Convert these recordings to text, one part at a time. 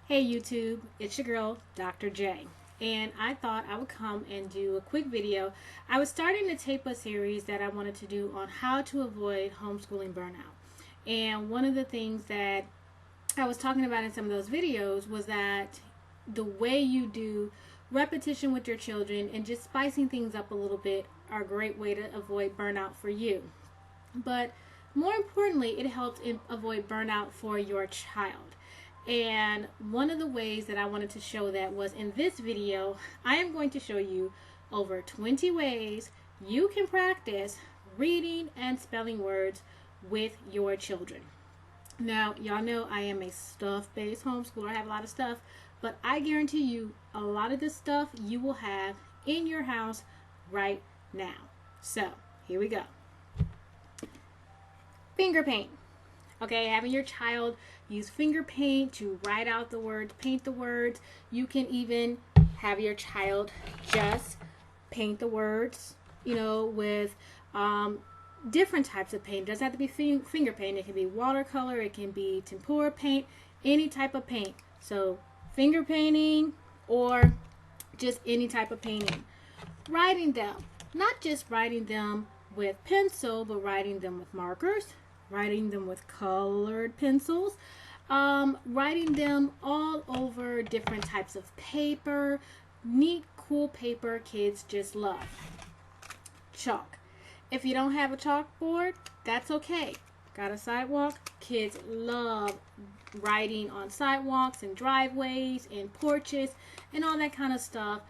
Hey YouTube, it's your girl, Dr. J. And I thought I would come and do a quick video. I was starting to tape a series that I wanted to do on how to avoid homeschooling burnout. And one of the things that I was talking about in some of those videos was that the way you do repetition with your children and just spicing things up a little bit are a great way to avoid burnout for you. But more importantly, it helps avoid burnout for your child. And one of the ways that I wanted to show that was in this video. I am going to show you over 20 ways you can practice reading and spelling words with your children. Now, y'all know I am a stuff-based homeschooler. I have a lot of stuff, but I guarantee you a lot of this stuff you will have in your house right now. So, here we go. Finger paint. Okay, having your child use finger paint to write out the words, paint the words. You can even have your child just paint the words, with different types of paint. It doesn't have to be finger paint. It can be watercolor. It can be tempera paint, any type of paint. So finger painting or just any type of painting. Writing them, not just writing them with pencil, but writing them with markers. Writing them with colored pencils, writing them all over different types of paper, neat, cool paper kids just love. Chalk. If you don't have a chalkboard, that's okay. Got a sidewalk? Kids love writing on sidewalks and driveways and porches and all that kind of stuff.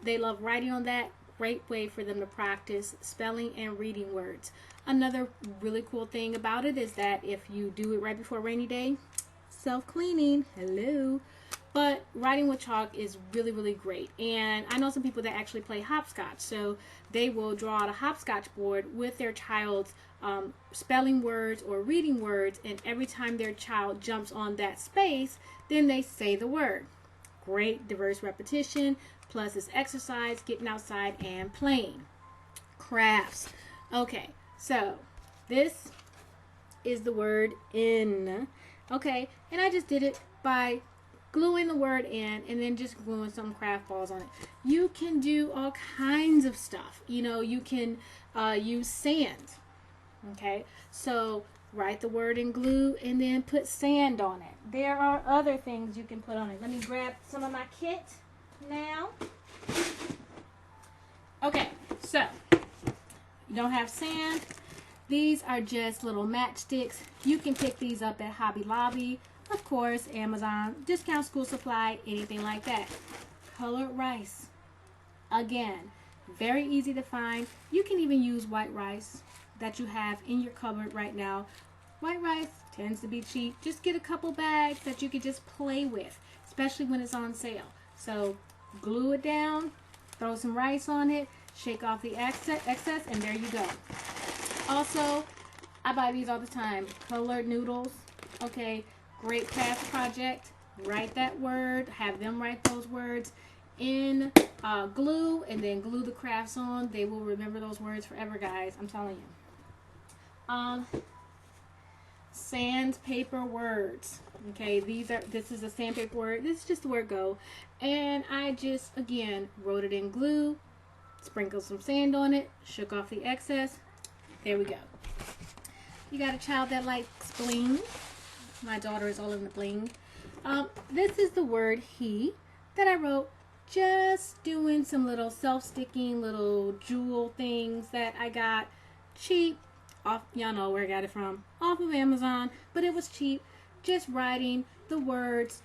They love writing on that. Great way for them to practice spelling and reading words. Another really cool thing about it is that if you do it right before a rainy day, self-cleaning, hello. But writing with chalk is really, really great. And I know some people that actually play hopscotch. So they will draw out a hopscotch board with their child's spelling words or reading words. And every time their child jumps on that space, then they say the word. Great diverse repetition. Plus it's exercise, getting outside and playing. Crafts. Okay, so this is the word in. Okay, and I just did it by gluing the word in and then just gluing some craft balls on it. You can do all kinds of stuff. You can use sand. Okay, so write the word in glue and then put sand on it. There are other things you can put on it. Let me grab some of my kit now. Okay, so you don't have sand. These are just little matchsticks. You can pick these up at Hobby Lobby, of course, Amazon, Discount School Supply, anything like that. Colored rice. Again, very easy to find. You can even use white rice that you have in your cupboard right now. White rice tends to be cheap. Just get a couple bags that you can just play with, especially when it's on sale. So glue it down, throw some rice on it, shake off the excess, and there you go. Also, I buy these all the time. Colored noodles. Okay, great craft project. Write that word, have them write those words in glue, and then glue the crafts on. They will remember those words forever, guys. I'm telling you. Sandpaper words. Okay, this is a sandpaper word. This is just the word go. And I just, again, wrote it in glue, sprinkled some sand on it, shook off the excess. There we go. You got a child that likes bling. My daughter is all in the bling. This is the word he that I wrote just doing some little self-sticking little jewel things that I got cheap off, y'all know where I got it from, off of Amazon, but it was cheap. Just writing the words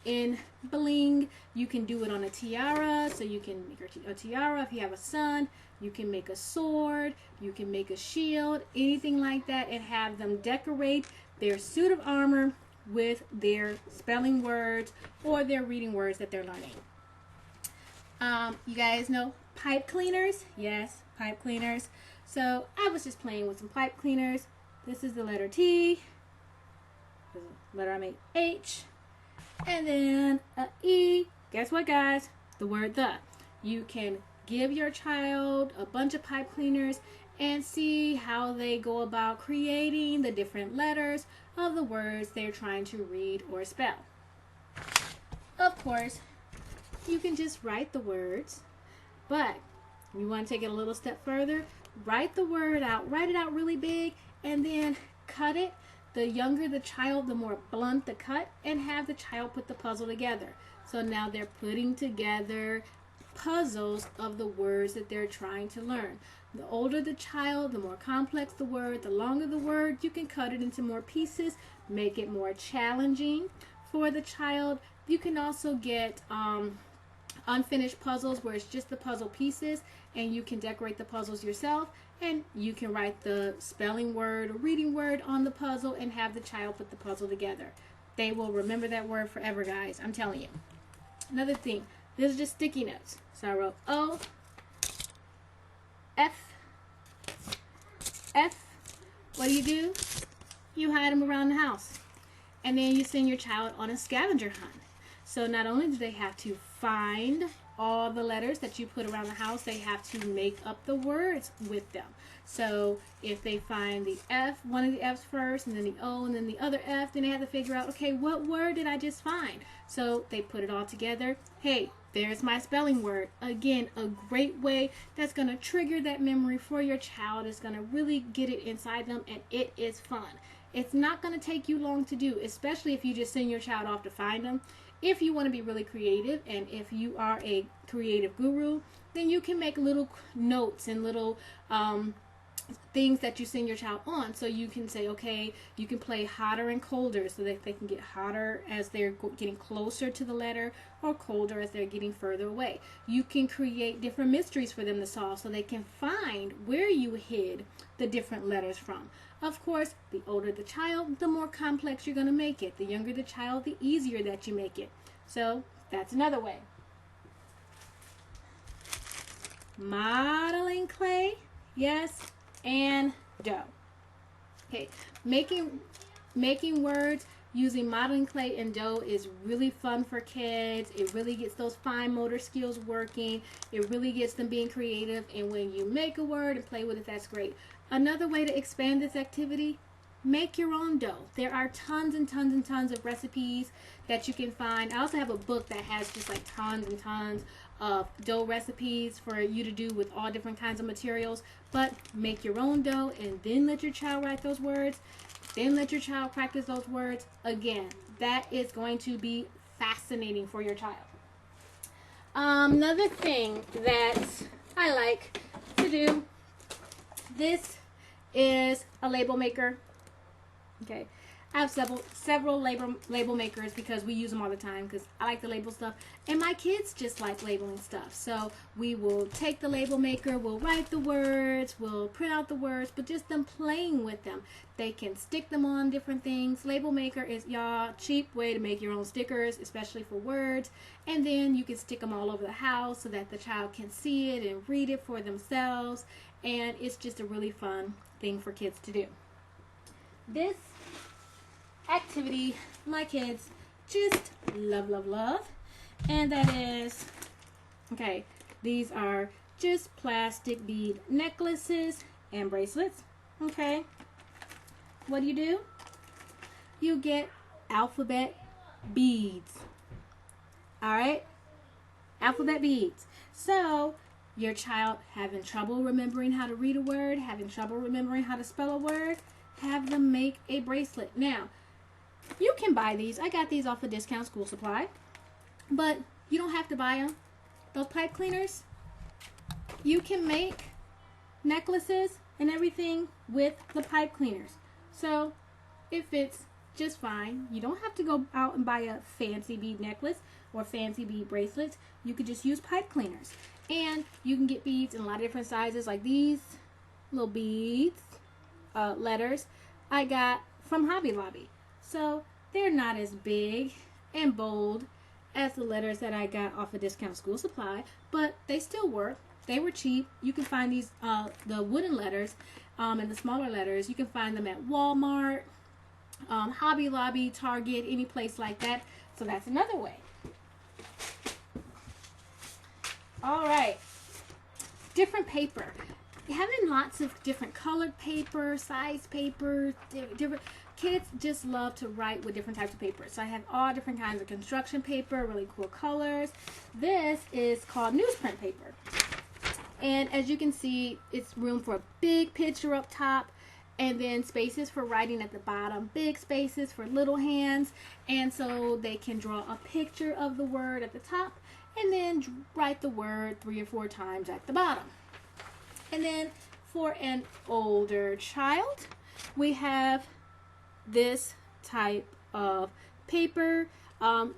in bling. You can do it on a tiara, so you can make a tiara if you have a son. You can make a sword, you can make a shield, anything like that, and have them decorate their suit of armor with their spelling words or their reading words that they're learning. You guys know pipe cleaners? Yes, pipe cleaners. So I was just playing with some pipe cleaners. This is the letter T. The letter I made H. And then a E. Guess what, guys? The word the. You can give your child a bunch of pipe cleaners and see how they go about creating the different letters of the words they're trying to read or spell. of course, you can just write the words, but you want to take it a little step further, write the word out, write it out really big, and then cut it. The younger the child, the more blunt the cut, and have the child put the puzzle together. So now they're putting together puzzles of the words that they're trying to learn. The older the child, the more complex the word, the longer the word, you can cut it into more pieces, make it more challenging for the child. You can also get unfinished puzzles where it's just the puzzle pieces, and you can decorate the puzzles yourself, and you can write the spelling word or reading word on the puzzle and have the child put the puzzle together. They will remember that word forever, guys. I'm telling you. Another thing, this is just sticky notes. So I wrote O, F, F. What do? You hide them around the house. And then you send your child on a scavenger hunt. So not only do they have to find all the letters that you put around the house, they have to make up the words with them. So if they find the F, one of the F's first, and then the O, and then the other F, then they have to figure out, okay, what word did I just find? So they put it all together. Hey, there's my spelling word. Again, a great way that's going to trigger that memory for your child. It's going to really get it inside them, and it is fun. It's not going to take you long to do, especially if you just send your child off to find them. If you want to be really creative, and if you are a creative guru, then you can make little notes and little things that you send your child on. So you can say, okay, you can play hotter and colder so that they can get hotter as they're getting closer to the letter, or colder as they're getting further away. You can create different mysteries for them to solve so they can find where you hid the different letters from. Of course, the older the child, the more complex you're going to make it. The younger the child, the easier that you make it. So that's another way. Modeling clay, yes, and dough. Okay, making words using modeling clay and dough is really fun for kids. It really gets those fine motor skills working. It really gets them being creative. And when you make a word and play with it, that's great. Another way to expand this activity, make your own dough. There are tons and tons and tons of recipes that you can find. I also have a book that has just like tons and tons of dough recipes for you to do with all different kinds of materials. But make your own dough and then let your child write those words. Then let your child practice those words. Again, that is going to be fascinating for your child. Another thing that I like to do, this is a label maker. Okay, I have several label makers because we use them all the time because I like to label stuff, and my kids just like labeling stuff. So we will take the label maker, we'll write the words, we'll print out the words, but just them playing with them. They can stick them on different things. Label maker is y'all cheap way to make your own stickers, especially for words, and then you can stick them all over the house so that the child can see it and read it for themselves, and it's just a really fun thing for kids to do. This activity my kids just love, and that is, okay, these are just plastic bead necklaces and bracelets. Okay, what do? You get alphabet beads. Alright, alphabet beads. So your child having trouble remembering how to read a word, having trouble remembering how to spell a word, have them make a bracelet. Now, you can buy these. I got these off of Discount School Supply, but you don't have to buy them. Those pipe cleaners, you can make necklaces and everything with the pipe cleaners. So it fits just fine. You don't have to go out and buy a fancy bead necklace or fancy bead bracelets. You could just use pipe cleaners. And you can get beads in a lot of different sizes, like these little beads, letters I got from Hobby Lobby. So they're not as big and bold as the letters that I got off of Discount School Supply, but they still work. They were cheap. You can find these, the wooden letters and the smaller letters, you can find them at Walmart, Hobby Lobby, Target, any place like that. So that's another way. All right, different paper. Having lots of different colored paper, size paper, different kids just love to write with different types of paper. So I have all different kinds of construction paper, really cool colors. This is called newsprint paper. And as you can see, it's room for a big picture up top, and then spaces for writing at the bottom, big spaces for little hands, and so they can draw a picture of the word at the top and then write the word 3 or 4 times at the bottom. And then for an older child, we have this type of paper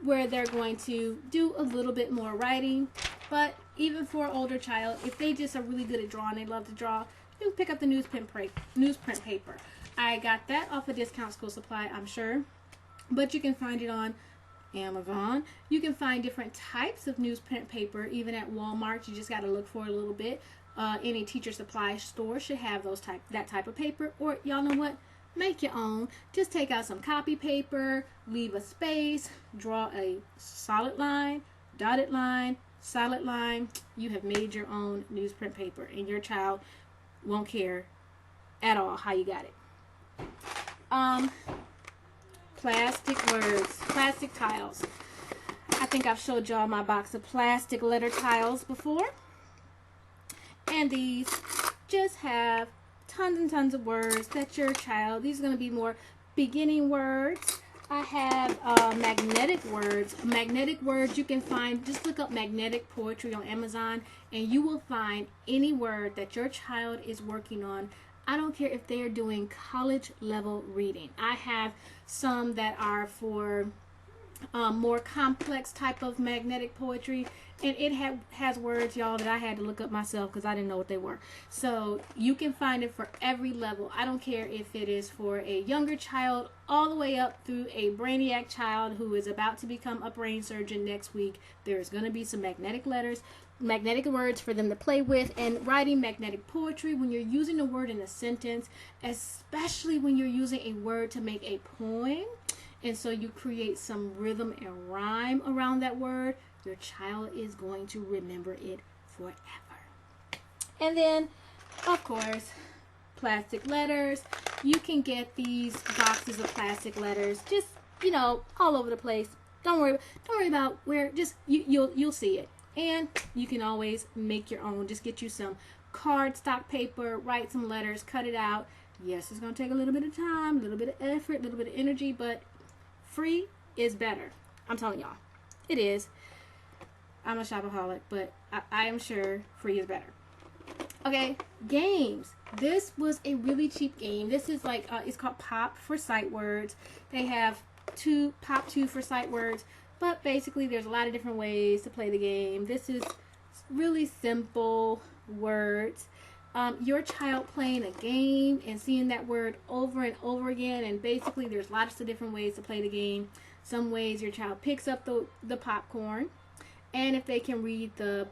where they're going to do a little bit more writing. But even for an older child, if they just are really good at drawing, they love to draw, you can pick up the newsprint paper. I got that off a Discount School Supply, I'm sure, but you can find it on Amazon. You can find different types of newsprint paper even at Walmart. You just got to look for it a little bit. Any teacher supply store should have that type of paper. Or y'all know what? Make your own. Just take out some copy paper, leave a space, draw a solid line, dotted line, solid line. You have made your own newsprint paper, and your child won't care at all how you got it. Plastic words, plastic tiles. I think I've showed y'all my box of plastic letter tiles before. And these just have tons and tons of words that your child, these are going to be more beginning words. I have magnetic words. Magnetic words you can find, just look up magnetic poetry on Amazon and you will find any word that your child is working on. I don't care if they are doing college level reading. I have some that are for more complex type of magnetic poetry, and it has words, y'all, that I had to look up myself because I didn't know what they were. So you can find it for every level. I don't care if it is for a younger child all the way up through a brainiac child who is about to become a brain surgeon next week. There's going to be some magnetic letters, magnetic words for them to play with. And writing magnetic poetry, when you're using a word in a sentence, especially when you're using a word to make a poem, and so you create some rhythm and rhyme around that word, your child is going to remember it forever. And then, of course, plastic letters. You can get these boxes of plastic letters just, you know, all over the place. Don't worry about where, just you'll see it. And you can always make your own. Just get you some cardstock paper, write some letters, cut it out. Yes, it's going to take a little bit of time, a little bit of effort, a little bit of energy, but free is better. I'm telling y'all. It is. I'm a shopaholic, but I am sure free is better. Okay, games. This was a really cheap game. This is like, it's called Pop for Sight Words. They have Pop 2 for sight words, but basically there's a lot of different ways to play the game. This is really simple words. Your child playing a game and seeing that word over and over again, and basically there's lots of different ways to play the game. Some ways your child picks up the popcorn, and if they can read the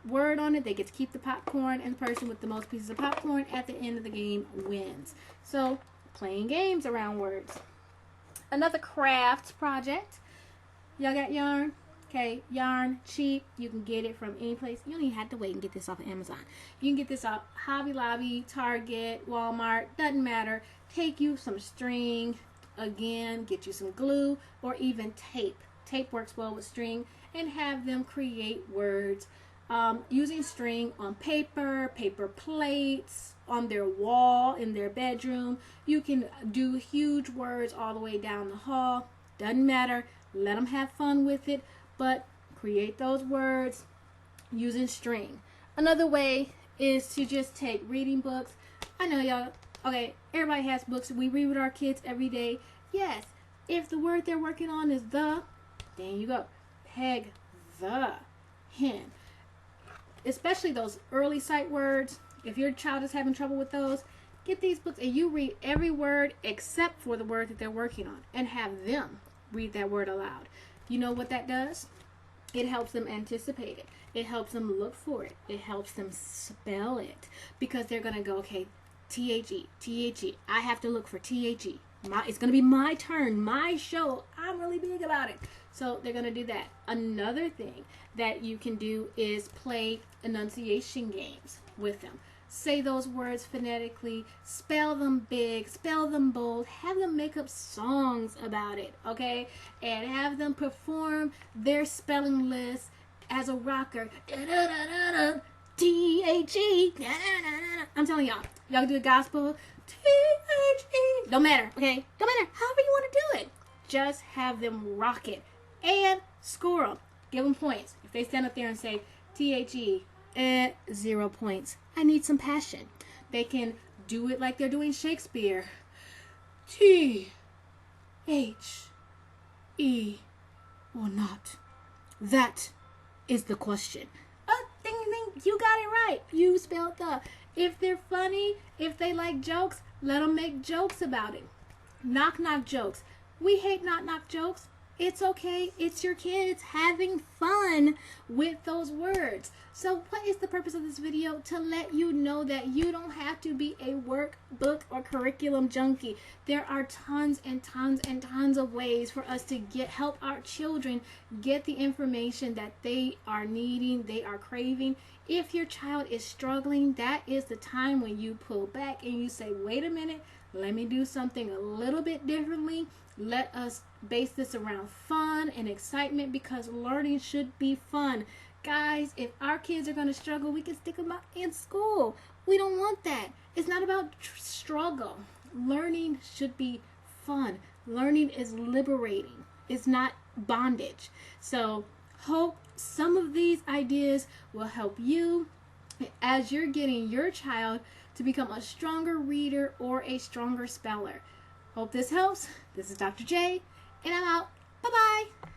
word on it, they get to keep the popcorn, and the person with the most pieces of popcorn at the end of the game wins. So playing games around words. Another craft project. Y'all got yarn? Okay, yarn, cheap. You can get it from any place. You don't even have to wait and get this off of Amazon. You can get this off Hobby Lobby, Target, Walmart, doesn't matter. Take you some string, again, get you some glue, or even tape. Tape works well with string, and have them create words using string on paper, paper plates, on their wall in their bedroom. You can do huge words all the way down the hall. Doesn't matter. Let them have fun with it. But create those words using string. Another way is to just take reading books. I know y'all, okay, everybody has books. We read with our kids every day. Yes, if the word they're working on is the, then you go. Peg the hen. Especially those early sight words. If your child is having trouble with those, get these books and you read every word except for the word that they're working on, and have them read that word aloud. You know what that does? It helps them anticipate it. It helps them look for it. It helps them spell it. Because they're going to go, okay, T-H-E, T-H-E. I have to look for T-H-E. It's going to be my turn, my show. I'm really big about it. So they're going to do that. Another thing that you can do is play enunciation games with them. say those words phonetically, spell them big, spell them bold, have them make up songs about it, okay? And have them perform their spelling list as a rocker. T-H-E. I'm telling y'all can do the gospel. T-H-E. Don't matter, okay? Don't matter. However you want to do it. Just have them rock it. And score them. Give them points. If they stand up there and say T-H-E, 0 points. I need some passion. They can do it like they're doing Shakespeare. T-H-E or not. That is the question. Oh, ding, ding, you got it right. You spelled the. If they're funny, if they like jokes, let them make jokes about it. Knock, knock jokes. We hate knock, knock jokes. It's okay. It's your kids having fun with those words. So what is the purpose of this video? To let you know that you don't have to be a workbook or curriculum junkie. There are tons and tons and tons of ways for us to help our children get the information that they are needing, they are craving. If your child is struggling, that is the time when you pull back and you say, wait a minute, let me do something a little bit differently. Let us base this around fun and excitement, because learning should be fun. Guys, if our kids are going to struggle, we can stick them out in school. We don't want that. It's not about struggle. Learning should be fun. Learning is liberating. It's not bondage. So hope some of these ideas will help you as you're getting your child to become a stronger reader or a stronger speller. Hope this helps. This is Dr. J, and I'm out. Bye-bye.